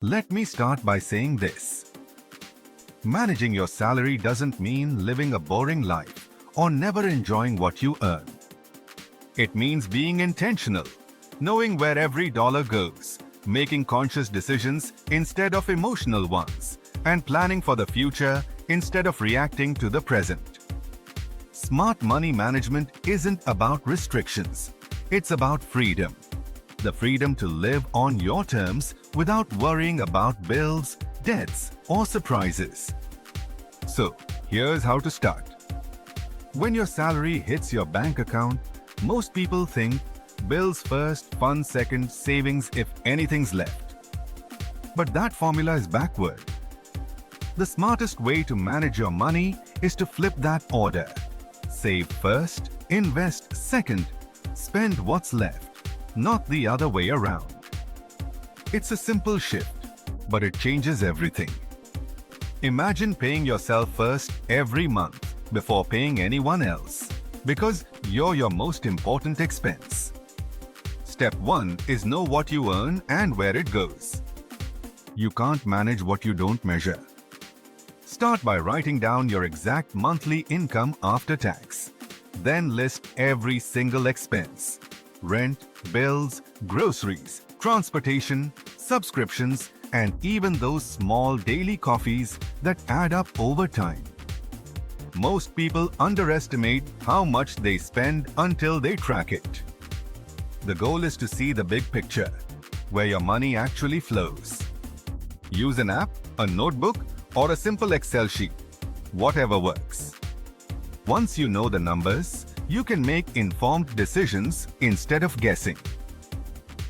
Let me start by saying this. Managing your salary doesn't mean living a boring life or never enjoying what you earn. It means being intentional, knowing where every dollar goes, making conscious decisions instead of emotional ones, and planning for the future instead of reacting to the present. Smart money management isn't about restrictions. It's about freedom. The freedom to live on your terms without worrying about bills, debts, or surprises. So, here's how to start. When your salary hits your bank account, most people think bills first, funds second, savings if anything's left. But that formula is backward. The smartest way to manage your money is to flip that order. Save first, invest second, spend what's left, not the other way around. It's a simple shift, but it changes everything. Imagine paying yourself first every month before paying anyone else, because you're your most important expense. Step 1 is know what you earn and where it goes. You can't manage what you don't measure. Start by writing down your exact monthly income after tax. Then list every single expense: rent, bills, groceries, transportation, subscriptions, and even those small daily coffees that add up over time. Most people underestimate how much they spend until they track it. The goal is to see the big picture, where your money actually flows. Use an app, a notebook, or a simple Excel sheet, whatever works. Once you know the numbers, you can make informed decisions instead of guessing.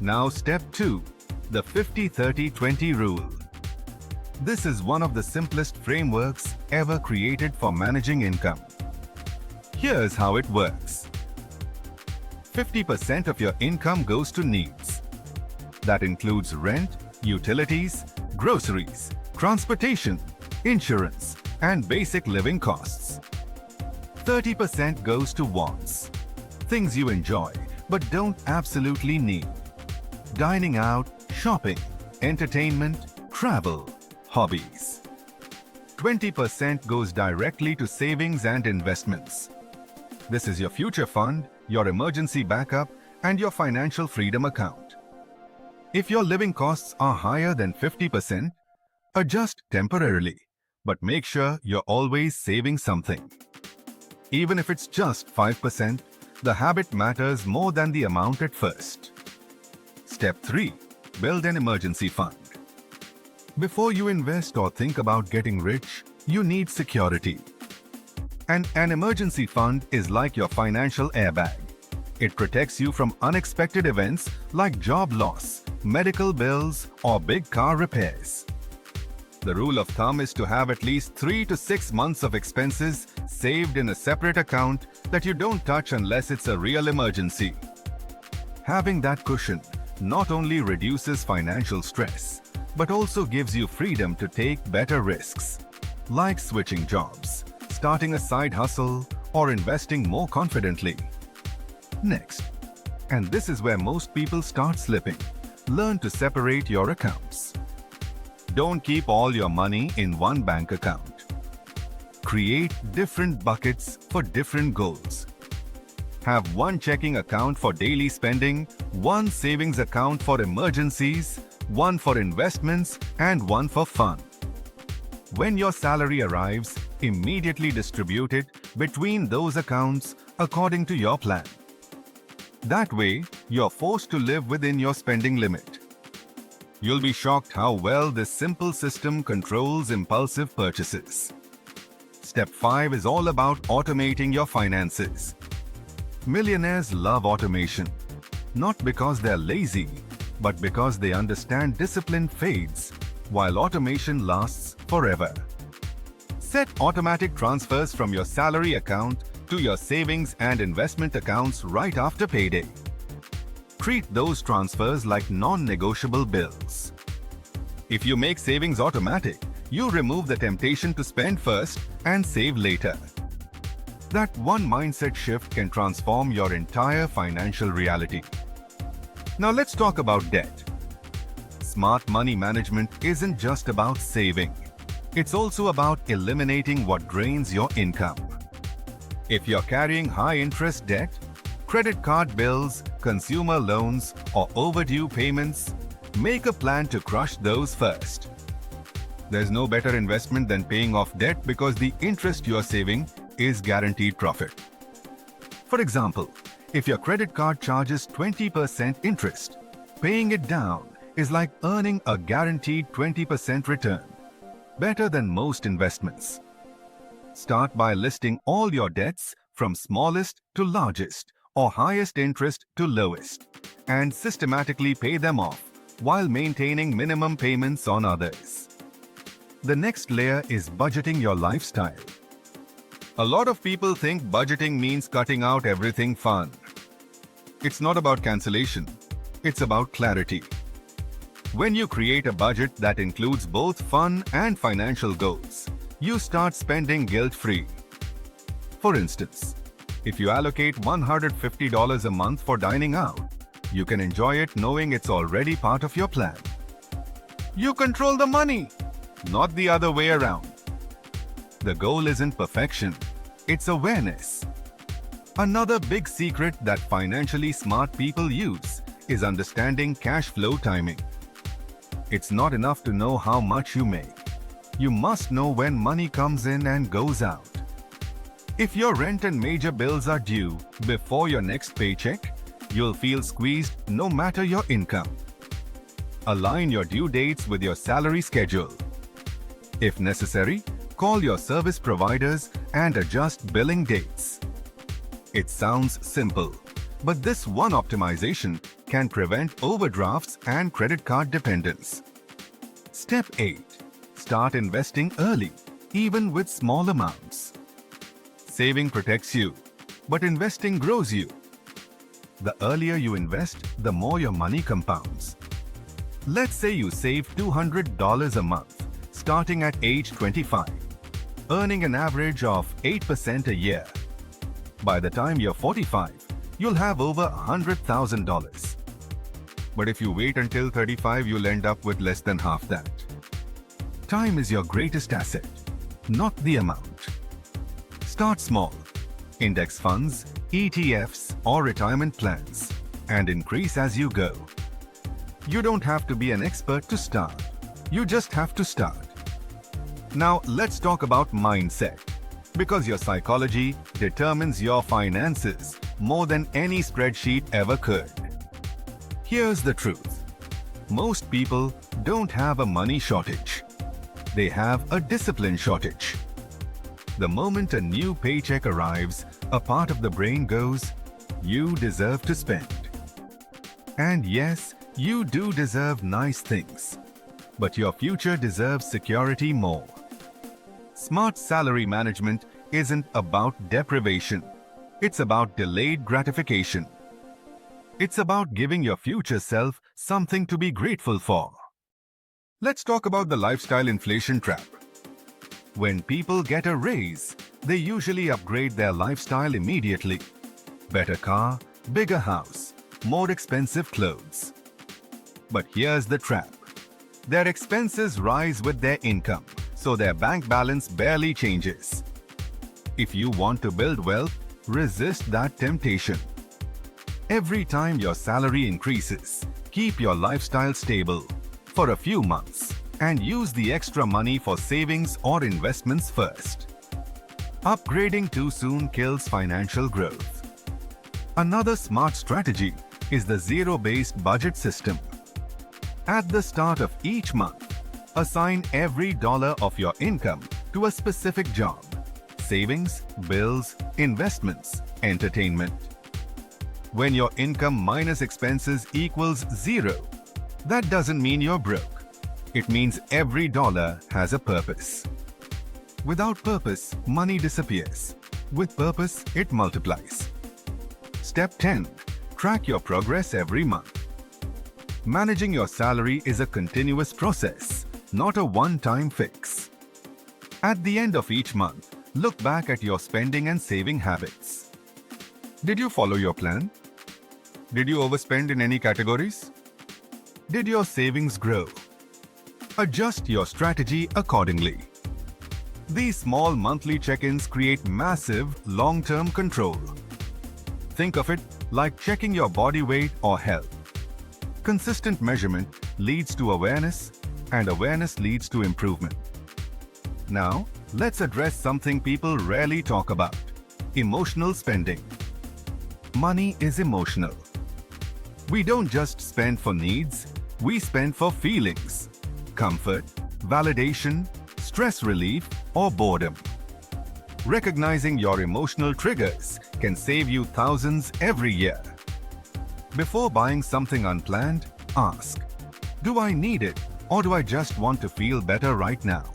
Now step 2, the 50-30-20 rule. This is one of the simplest frameworks ever created for managing income. Here's how it works. 50% of your income goes to needs. That includes rent, utilities, groceries, transportation, insurance, and basic living costs. 30% goes to wants, things you enjoy but don't absolutely need. Dining out, shopping, entertainment, travel, hobbies. 20% goes directly to savings and investments. This is your future fund, your emergency backup, and your financial freedom account. If your living costs are higher than 50%, adjust temporarily, but make sure you're always saving something. Even if it's just 5%, the habit matters more than the amount at first. Step 3. Build an emergency fund. Before you invest or think about getting rich, you need security. And an emergency fund is like your financial airbag. It protects you from unexpected events like job loss, medical bills, or big car repairs. The rule of thumb is to have at least 3 to 6 months of expenses saved in a separate account that you don't touch unless it's a real emergency. Having that cushion not only reduces financial stress, but also gives you freedom to take better risks, like switching jobs, starting a side hustle, or investing more confidently. Next, and this is where most people start slipping, learn to separate your accounts. Don't keep all your money in one bank account. Create different buckets for different goals. Have one checking account for daily spending, one savings account for emergencies, one for investments, and one for fun. When your salary arrives, immediately distribute it between those accounts according to your plan. That way, you're forced to live within your spending limit. You'll be shocked how well this simple system controls impulsive purchases. Step 5 is all about automating your finances. Millionaires love automation, not because they're lazy, but because they understand discipline fades, while automation lasts forever. Set automatic transfers from your salary account to your savings and investment accounts right after payday. Treat those transfers like non-negotiable bills. If you make savings automatic, you remove the temptation to spend first and save later. That one mindset shift can transform your entire financial reality. Now let's talk about debt. Smart money management isn't just about saving. It's also about eliminating what drains your income. If you're carrying high-interest debt, credit card bills, consumer loans, or overdue payments, make a plan to crush those first. There's no better investment than paying off debt because the interest you're saving is guaranteed profit. For example, if your credit card charges 20% interest, paying it down is like earning a guaranteed 20% return, better than most investments. Start by listing all your debts from smallest to largest or highest interest to lowest, and systematically pay them off while maintaining minimum payments on others. The next layer is budgeting your lifestyle. A lot of people think budgeting means cutting out everything fun. It's not about cancellation, it's about clarity. When you create a budget that includes both fun and financial goals, you start spending guilt-free. For instance, if you allocate $150 a month for dining out, you can enjoy it knowing it's already part of your plan. You control the money, not the other way around. The goal isn't perfection, it's awareness. Another big secret that financially smart people use is understanding cash flow timing. It's not enough to know how much you make. You must know when money comes in and goes out. If your rent and major bills are due before your next paycheck, you'll feel squeezed no matter your income. Align your due dates with your salary schedule. If necessary, call your service providers and adjust billing dates. It sounds simple, but this one optimization can prevent overdrafts and credit card dependence. Step 8. Start investing early, even with small amounts. Saving protects you, but investing grows you. The earlier you invest, the more your money compounds. Let's say you save $200 a month, starting at age 25, earning an average of 8% a year. By the time you're 45, you'll have over $100,000. But if you wait until 35, you'll end up with less than half that. Time is your greatest asset, not the amount. Start small. Index funds, ETFs, or retirement plans, and increase as you go. You don't have to be an expert to start. You just have to start. Now let's talk about mindset, because your psychology determines your finances more than any spreadsheet ever could. Here's the truth. Most people don't have a money shortage. They have a discipline shortage. The moment a new paycheck arrives, a part of the brain goes, "You deserve to spend." And yes, you do deserve nice things, but your future deserves security more. Smart salary management isn't about deprivation. It's about delayed gratification. It's about giving your future self something to be grateful for. Let's talk about the lifestyle inflation trap. When people get a raise, they usually upgrade their lifestyle immediately. Better car, bigger house, more expensive clothes. But here's the trap. Their expenses rise with their income, so their bank balance barely changes. If you want to build wealth, resist that temptation. Every time your salary increases, keep your lifestyle stable for a few months and use the extra money for savings or investments first. Upgrading too soon kills financial growth. Another smart strategy is the zero-based budget system. At the start of each month, assign every dollar of your income to a specific job: savings, bills, investments, entertainment. When your income minus expenses equals zero, that doesn't mean you're broke. It means every dollar has a purpose. Without purpose, money disappears. With purpose, it multiplies. Step 10. Track your progress every month. Managing your salary is a continuous process, not a one-time fix. At the end of each month, look back at your spending and saving habits. Did you follow your plan? Did you overspend in any categories? Did your savings grow? Adjust your strategy accordingly. These small monthly check-ins create massive long-term control. Think of it like checking your body weight or health. Consistent measurement leads to awareness, and awareness leads to improvement. Now, let's address something people rarely talk about: emotional spending. Money is emotional. We don't just spend for needs, we spend for feelings, comfort, validation, stress relief, or boredom. Recognizing your emotional triggers can save you thousands every year. Before buying something unplanned, ask, do I need it, or do I just want to feel better right now?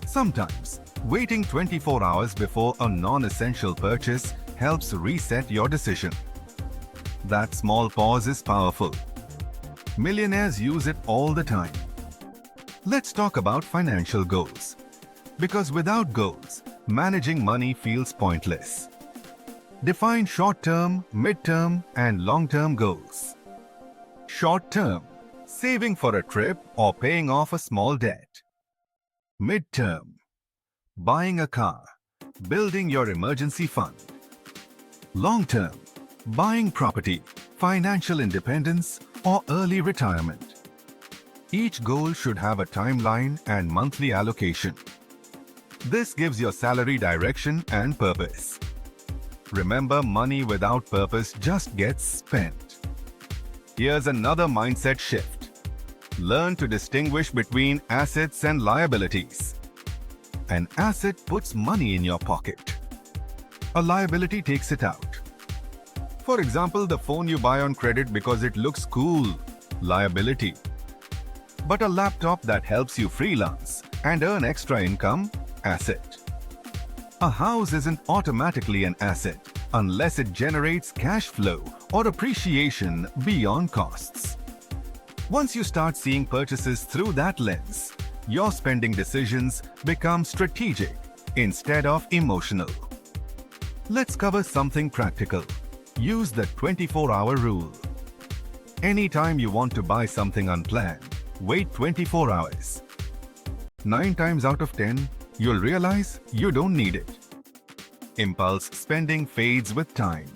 Sometimes, waiting 24 hours before a non-essential purchase helps reset your decision. That small pause is powerful. Millionaires use it all the time. Let's talk about financial goals. Because without goals, managing money feels pointless. Define short-term, mid-term, and long-term goals. Short-term, saving for a trip or paying off a small debt. Mid-term, buying a car, building your emergency fund. Long-term, buying property, financial independence, or early retirement. Each goal should have a timeline and monthly allocation. This gives your salary direction and purpose. Remember, money without purpose just gets spent. Here's another mindset shift. Learn to distinguish between assets and liabilities. An asset puts money in your pocket. A liability takes it out. For example, the phone you buy on credit because it looks cool, liability. But a laptop that helps you freelance and earn extra income, asset. A house isn't automatically an asset unless it generates cash flow or appreciation beyond costs. Once you start seeing purchases through that lens, your spending decisions become strategic instead of emotional. Let's cover something practical. Use the 24-hour rule. Anytime you want to buy something unplanned, wait 24 hours. 9 times out of 10, you'll realize you don't need it. Impulse spending fades with time.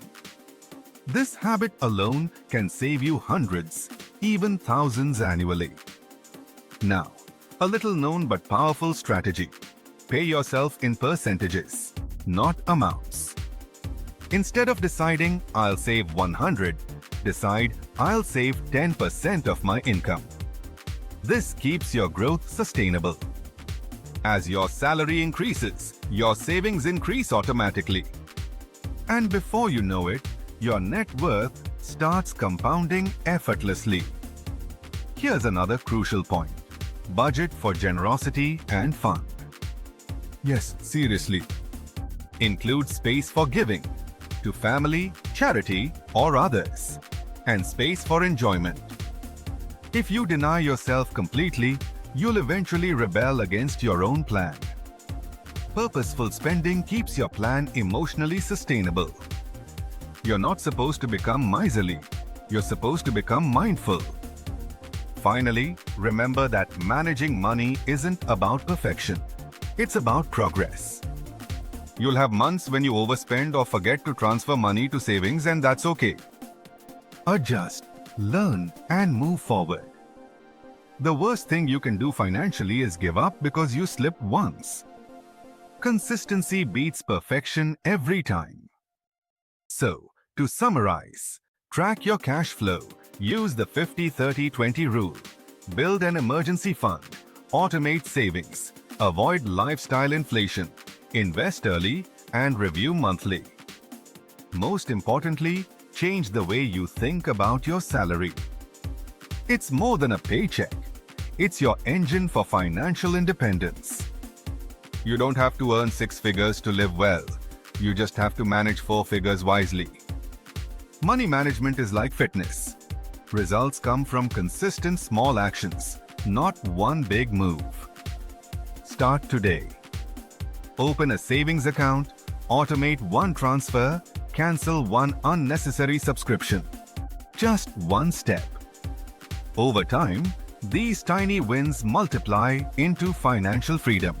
This habit alone can save you hundreds, even thousands annually. Now, a little known but powerful strategy. Pay yourself in percentages, not amounts. Instead of deciding, I'll save 100, decide, I'll save 10% of my income. This keeps your growth sustainable. As your salary increases, your savings increase automatically. And before you know it, your net worth starts compounding effortlessly. Here's another crucial point. Budget for generosity and fun. Yes, seriously. Include space for giving to family, charity, or others, and space for enjoyment. If you deny yourself completely, you'll eventually rebel against your own plan. Purposeful spending keeps your plan emotionally sustainable. You're not supposed to become miserly. You're supposed to become mindful. Finally, remember that managing money isn't about perfection. It's about progress. You'll have months when you overspend or forget to transfer money to savings, and that's okay. Adjust, learn, and move forward. The worst thing you can do financially is give up because you slipped once. Consistency beats perfection every time. So, to summarize, track your cash flow, use the 50-30-20 rule, build an emergency fund, automate savings, avoid lifestyle inflation, invest early, and review monthly. Most importantly, change the way you think about your salary. It's more than a paycheck. It's your engine for financial independence. You don't have to earn 6 figures to live well. You just have to manage 4 figures wisely. Money management is like fitness. Results come from consistent small actions, not one big move. Start today. Open a savings account, automate one transfer, cancel one unnecessary subscription. Just one step. Over time, these tiny wins multiply into financial freedom.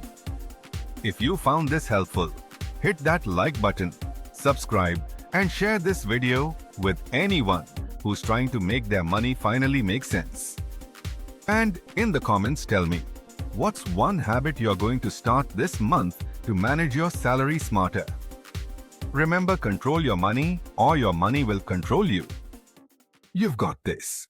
If you found this helpful, hit that like button, subscribe, and share this video with anyone who's trying to make their money finally make sense. And in the comments, tell me, what's one habit you're going to start this month to manage your salary smarter? Remember, control your money or your money will control you. You've got this.